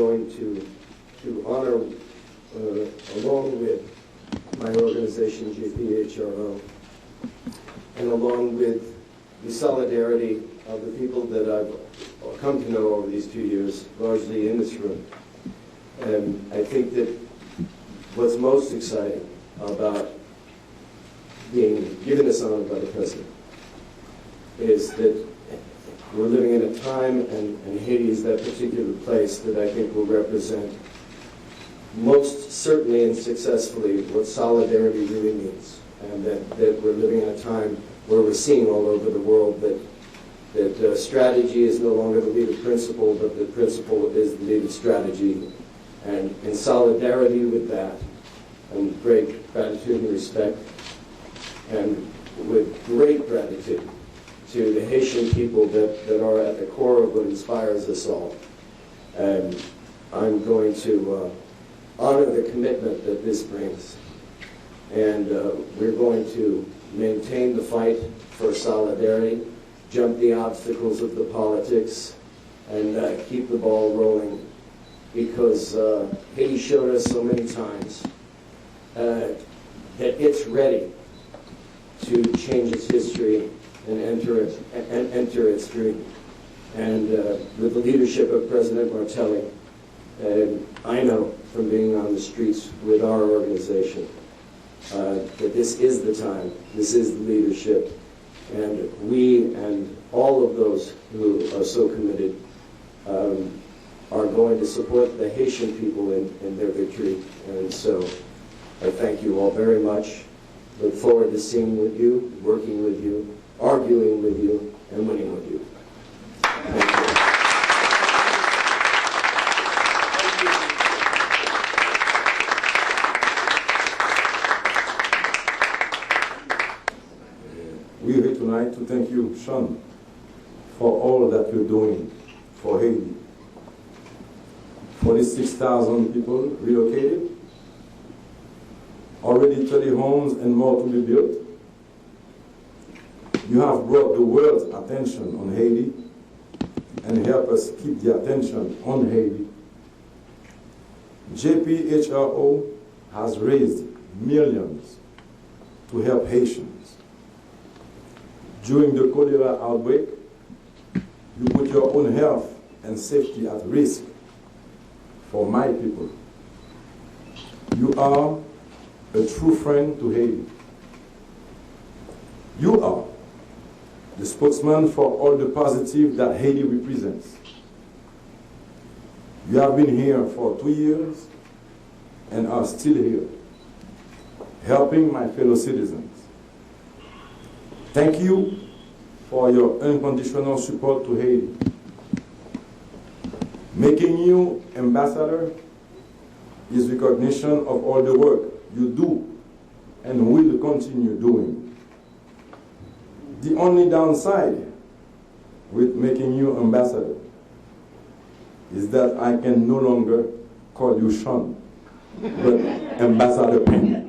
going to honor, along with my organization, JPHRO, and along with the solidarity of the people that I've come to know over these 2 years, largely in this room. And I think that what's most exciting about being given this honor by the President is that we're living in a time, and Haiti is that particular place that I think will represent most certainly and successfully what solidarity really means, and that we're living in a time where we're seeing all over the world that strategy is no longer the lead of principle, but the principle is the lead of strategy. And in solidarity with that, and great gratitude and respect, and with great gratitude to the Haitian people that are at the core of what inspires us all, I'm going to honor the commitment that this brings. And we're going to maintain the fight for solidarity, jump the obstacles of the politics, and keep the ball rolling, because Haiti showed us so many times that it's ready to change its history and enter its dream. And with the leadership of President Martelly, I know from being on the streets with our organization that this is the time, this is the leadership, and we and all of those who are so committed are going to support the Haitian people in their victory. And so I thank you all very much. Look forward to seeing with you, working with you, arguing with you, and winning with you. Thank you. We're here tonight to thank you, Sean, for all that you're doing for Haiti. For these 6,000 people relocated, already 30 homes and more to be built. You have brought the world's attention on Haiti and help us keep the attention on Haiti. JPHRO has raised millions to help Haitians. During the cholera outbreak, you put your own health and safety at risk for my people. You are a true friend to Haiti. You are the spokesman for all the positive that Haiti represents. You have been here for 2 years and are still here, helping my fellow citizens. Thank you for your unconditional support to Haiti. Making you ambassador is recognition of all the work you do and will continue doing. The only downside with making you ambassador is that I can no longer call you Sean, but Ambassador Penn.